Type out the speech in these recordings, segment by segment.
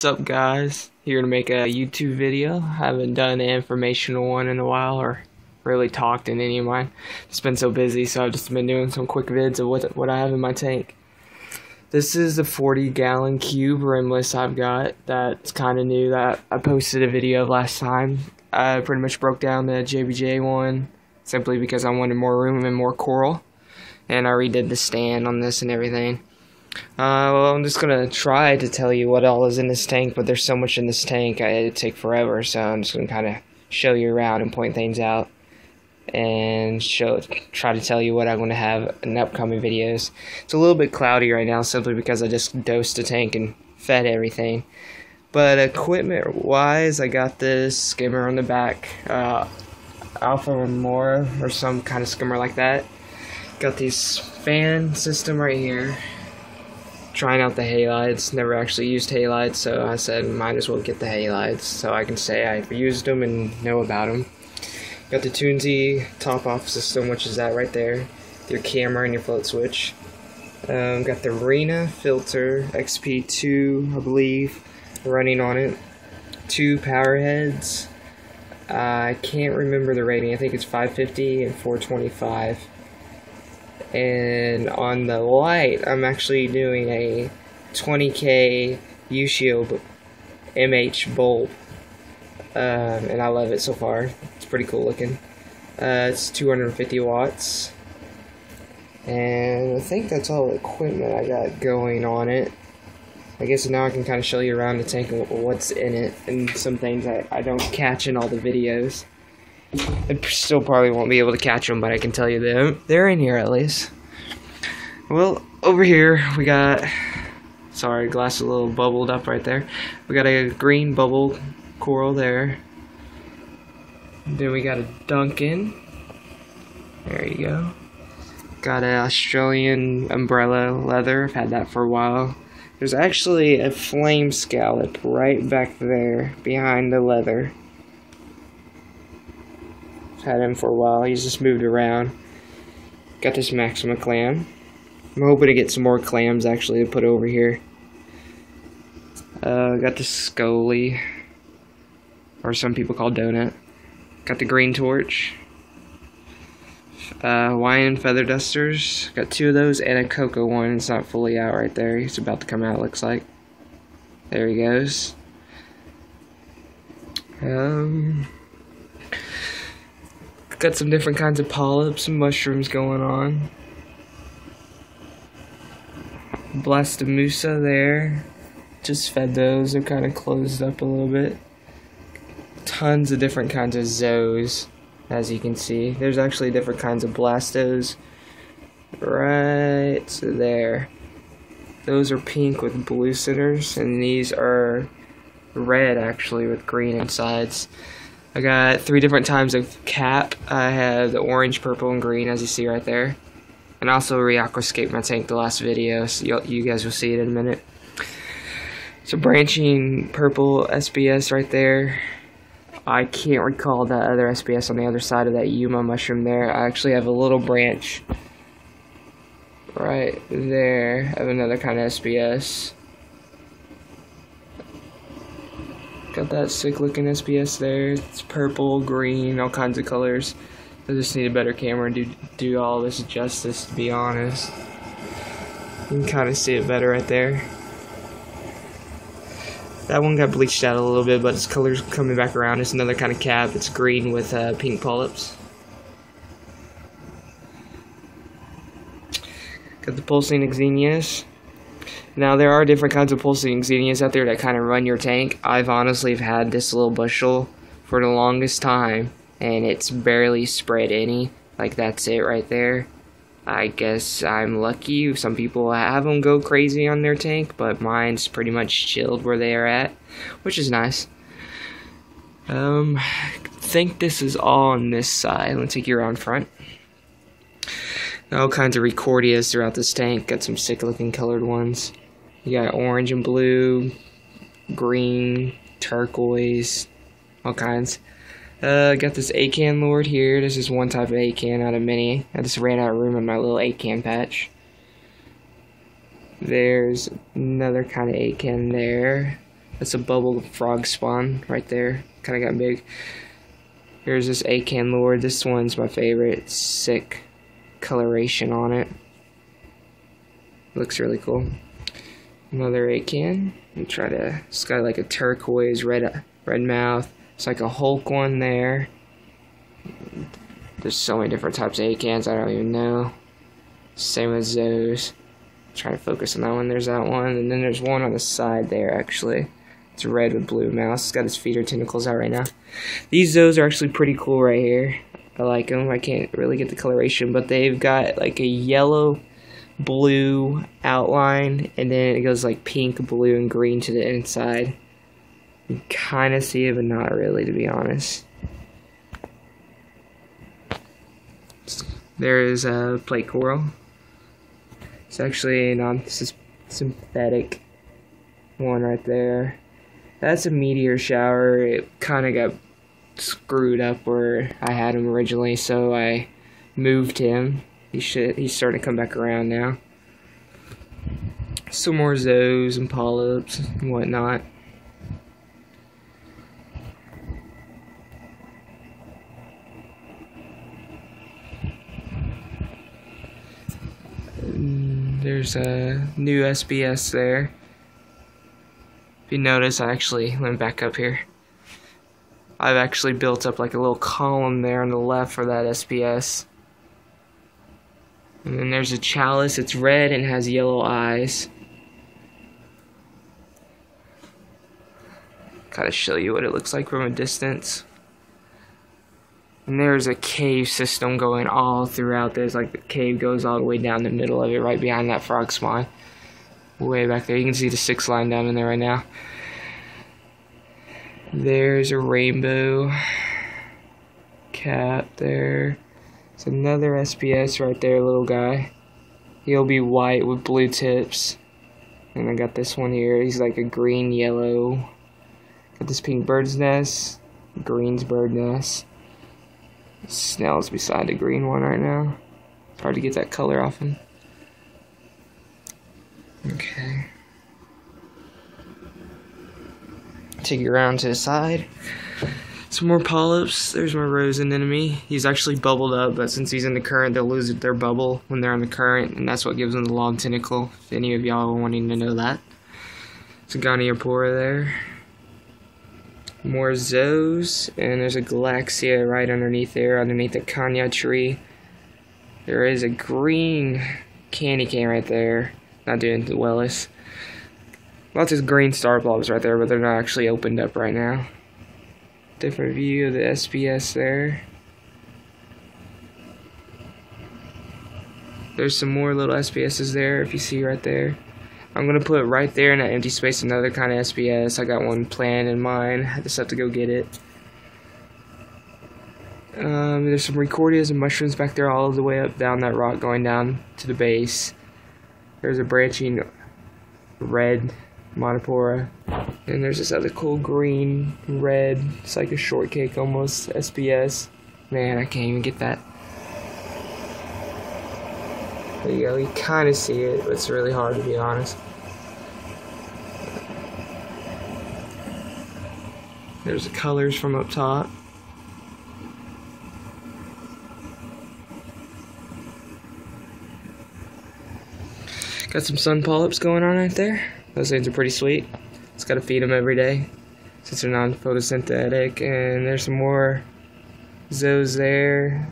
What's up, guys? Here to make a YouTube video. Haven't done an informational one in a while or really talked in any of mine. Just been so busy, so I've just been doing some quick vids of what I have in my tank. This is the 40-gallon cube rimless I've got. That's kind of new that I posted a video of last time. I pretty much broke down the JBJ one simply because I wanted more room and more coral. And I redid the stand on this and everything. Well, I'm just gonna try to tell you what all is in this tank, but there's so much in this tank, it'd take forever, so I'm just gonna kind of show you around and point things out, and try to tell you what I'm gonna have in upcoming videos. It's a little bit cloudy right now, simply because I just dosed the tank and fed everything. But equipment-wise, I got this skimmer on the back, Alpha Remora, or some kind of skimmer like that. Got this fan system right here. Trying out the halides. Never actually used halides, so I said might as well get the halides so I can say I've used them and know about them. Got the Toonsy top off system, which is that right there, your camera and your float switch. Got the Arena filter XP2, I believe, running on it. 2 power heads. I can't remember the rating. I think it's 550 and 425. And on the light, I'm actually doing a 20K U-Shield MH bulb, and I love it so far. It's pretty cool looking. It's 250 watts, and I think that's all the equipment I got going on it. I guess now I can kind of show you around the tank and what's in it, and some things I don't catch in all the videos. I still probably won't be able to catch them, but I can tell you they're in here at least. Well, over here we got, sorry, glass is a little bubbled up right there. We got a green bubble coral there. Then we got a Duncan. There you go. Got an Australian umbrella leather. I've had that for a while. There's actually a flame scallop right back there behind the leather. Had him for a while. He's just moved around. Got this Maxima clam. I'm hoping to get some more clams actually to put over here. Got the Scully, or some people call donut. Got the green torch. Hawaiian feather dusters. Got 2 of those and a cocoa one. It's not fully out right there. He's about to come out, looks like. There he goes. Got some different kinds of polyps and mushrooms going on. Blastomusa there. Just fed those. They're kind of closed up a little bit. Tons of different kinds of zoes, as you can see. There's actually different kinds of blastos right there. Those are pink with blue centers, and these are red actually with green insides. I got 3 different types of cap. I have the orange, purple, and green, as you see right there. And also re-aquascaped my tank the last video, so you guys will see it in a minute. So branching purple SBS right there. I can't recall that other SBS on the other side of that Yuma mushroom there. I actually have a little branch right there of another kind of SBS. Got that sick looking SBS there. It's purple, green, all kinds of colors. I just need a better camera to do all this justice, to be honest. You can kind of see it better right there. That one got bleached out a little bit, but its color's coming back around. It's another kind of cap. It's green with pink polyps. Got the pulsing exenias. Now, there are different kinds of pulsing exenias out there that kind of run your tank. I've honestly had this little bushel for the longest time, and it's barely spread any. Like, that's it right there. I guess I'm lucky. Some people have them go crazy on their tank, but mine's pretty much chilled where they are at, which is nice. I think this is all on this side. Let me take you around front. All kinds of Recordias throughout this tank. Got some sick looking colored ones. You got orange and blue, green, turquoise, all kinds. Got this Acan Lord here. This is one type of Acan out of many. I just ran out of room in my little Acan patch. There's another kind of Acan there. That's a bubble frog spawn right there. Kind of got big. Here's this acan lure. This one's my favorite. Sick coloration on it. Looks really cool. Another acan. It's got like a turquoise red mouth. It's like a Hulk one there. There's so many different types of acans, I don't even know. Same as those. Trying to focus on that one. There's that one, and then there's one on the side there actually. It's red with blue mouse. It's got his feeder tentacles out right now. Those are actually pretty cool right here. I like them. I can't really get the coloration, but they've got like a yellow, blue outline, and then it goes like pink, blue, and green to the inside. You kind of see it, but not really, to be honest. There is a plate coral. It's actually a non-synthetic one right there. That's a meteor shower. It kind of got screwed up where I had him originally, so I moved him. He's starting to come back around now. Some more zoos and polyps and whatnot. There's a new SBS there. If you notice, I actually went back up here. I've actually built up like a little column there on the left for that SBS. And then there's a chalice. It's red and has yellow eyes. Kind of show you what it looks like from a distance. And there's a cave system going all throughout this. Like the cave goes all the way down the middle of it, right behind that frog spawn. Way back there. You can see the 6 line down in there right now. There's a rainbow cap there. There's another SPS right there, little guy. He'll be white with blue tips. And I got this one here. He's like a green, yellow. Got this pink bird's nest. Green's bird nest. Snail's beside the green one right now. It's hard to get that color off him. Okay. Take it around to the side. Some more polyps. There's my rose anemone. He's actually bubbled up, but since he's in the current, they'll lose their bubble when they're in the current, and that's what gives them the long tentacle. If any of y'all are wanting to know that. It's a Goniopora there. More zoos, and there's a Galaxia right underneath there, underneath the Kanya tree. There is a green candy cane right there. Not doing the wellest. Lots of green star bulbs right there, but they're not actually opened up right now. Different view of the SPS there. There's some more little SPSs there, if you see right there. I'm going to put right there in that empty space another kind of SPS. I got one planned in mind. I just have to go get it. There's some Recordias and mushrooms back there all the way up down that rock going down to the base. There's a branching red Monopora. And there's this other cool green, red, it's like a shortcake almost, SPS. Man, I can't even get that. There you go, you kind of see it, but it's really hard to be honest. There's the colors from up top. Got some sun polyps going on right there. Those things are pretty sweet. Just gotta feed them every day since they're non-photosynthetic. And there's some more zoos there.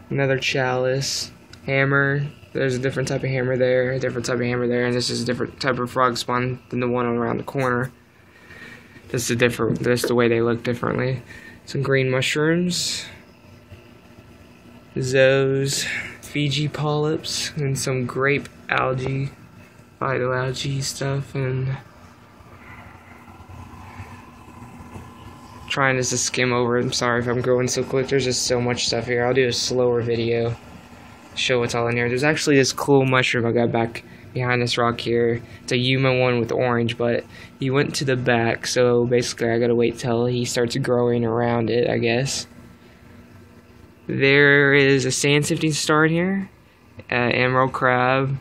Another chalice. Hammer. There's a different type of hammer there, a different type of hammer there, and this is a different type of frog spawn than the one around the corner. This is the way they look differently. Some green mushrooms. Zoos. Fiji polyps and some grape algae, phytoalgae stuff, and trying just to skim over it. I'm sorry if I'm going so quick. There's just so much stuff here. I'll do a slower video, show what's all in here. There's actually this cool mushroom I got back behind this rock here. It's a Yuma one with orange, but he went to the back, so basically I gotta wait till he starts growing around it, I guess. There is a sand sifting star in here, an emerald crab,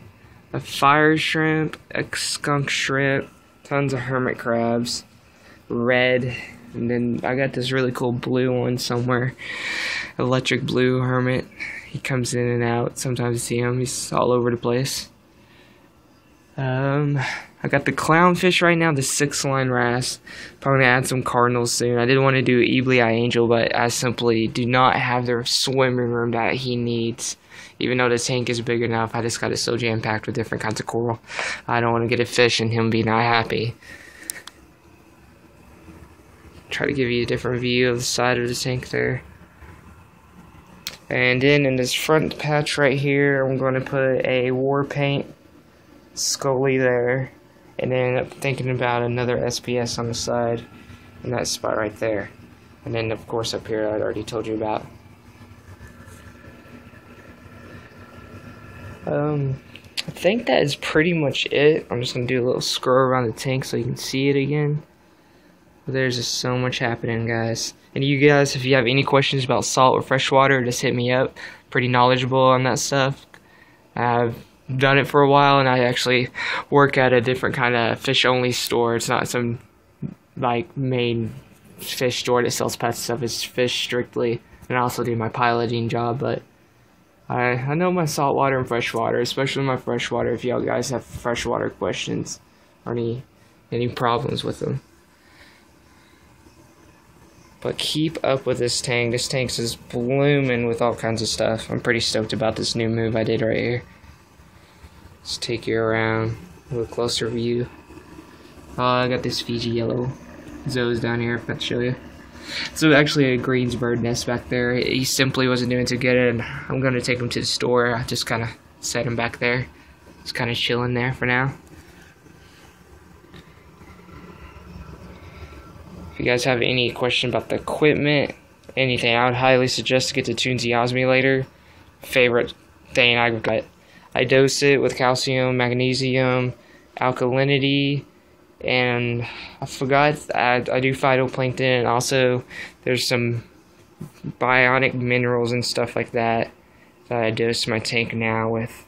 a fire shrimp, a skunk shrimp, Tons of hermit crabs. Red. And then I got this really cool blue one somewhere. Electric blue hermit. He comes in and out. Sometimes you see him. He's all over the place. I got the clownfish right now, the 6-line wrasse. Probably gonna add some cardinals soon. I did want to do Eebly Eye Angel, but I simply do not have the swimming room that he needs. Even though the tank is big enough, I just got it so jam-packed with different kinds of coral. I don't want to get a fish and him be not happy. Try to give you a different view of the side of the tank there. And then in this front patch right here, I'm going to put a war paint Scully there, and then I'm thinking about another SPS on the side in that spot right there, and then of course up here I'd already told you about. I think that is pretty much it. I'm just gonna do a little scroll around the tank so you can see it again. There's just so much happening, guys. And you guys, if you have any questions about salt or freshwater, just hit me up. Pretty knowledgeable on that stuff. I've done it for a while, and I actually work at a different kind of fish-only store. It's not some like main fish store that sells pet stuff. It's fish strictly, and I also do my piloting job. But I know my saltwater and freshwater, especially my freshwater. If y'all guys have freshwater questions or any problems with them. But keep up with this tank. This tank is blooming with all kinds of stuff. I'm pretty stoked about this new move I did right here. Let's take you around a little closer view. I got this Fiji yellow zoas down here. If I show you. So actually a Green's bird nest back there. He simply wasn't doing too good, and I'm gonna take him to the store. I just kind of set him back there. He's kind of chilling there for now. If you guys have any question about the equipment, anything, I would highly suggest to get the Toonsy Osme later. Favorite thing I've got. I dose it with calcium, magnesium, alkalinity, and I forgot I do phytoplankton, and also there's some bionic minerals and stuff like that that I dose my tank now with.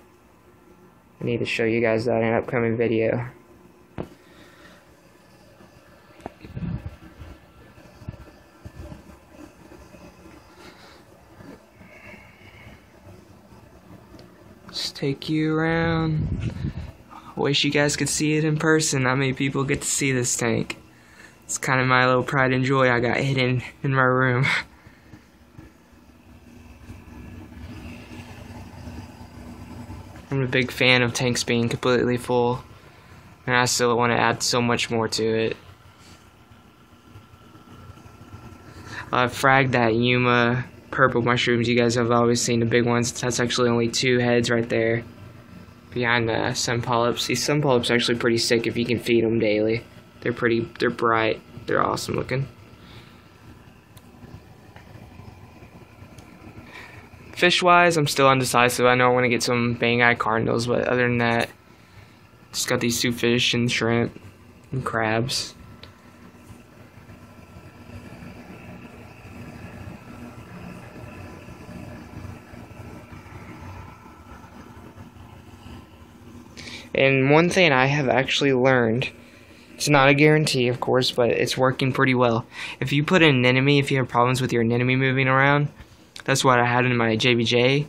I need to show you guys that in an upcoming video. Just take you around. Wish you guys could see it in person. Not many people get to see this tank. It's kind of my little pride and joy I got hidden in my room. I'm a big fan of tanks being completely full, and I still want to add so much more to it. I've fragged that Yuma purple mushrooms. You guys have always seen the big ones. That's actually only 2 heads right there behind the sun polyps. These sun polyps are actually pretty sick if you can feed them daily. They're bright, they're awesome looking. Fish wise, I'm still undecisive. I know I want to get some bang eye cardinals, but other than that, just got these 2 fish and shrimp and crabs. And one thing I have actually learned, it's not a guarantee, of course, but it's working pretty well. If you put an anemone, if you have problems with your anemone moving around, that's what I had in my JBJ.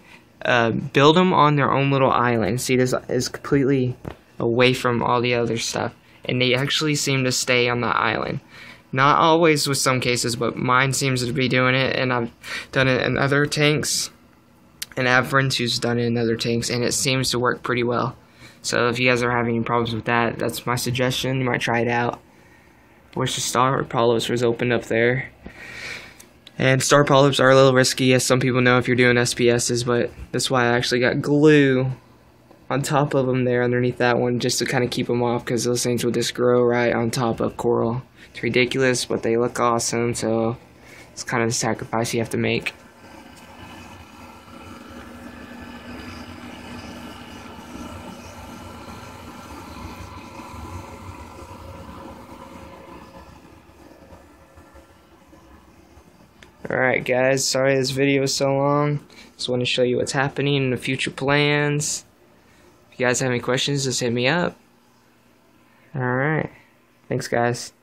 Build them on their own little island. See, this is completely away from all the other stuff, and they actually seem to stay on the island. Not always with some cases, but mine seems to be doing it, and I've done it in other tanks, and I have friends who's done it in other tanks, and it seems to work pretty well. So if you guys are having any problems with that, that's my suggestion. You might try it out. Wish the star polyps was opened up there. And star polyps are a little risky, as some people know if you're doing SPSs, but that's why I actually got glue on top of them there underneath that one, just to kind of keep them off, because those things will just grow right on top of coral. It's ridiculous, but they look awesome, so it's kind of the sacrifice you have to make. Alright guys, sorry this video was so long. Just want to show you what's happening in the future plans. If you guys have any questions, just hit me up. Alright. Thanks, guys.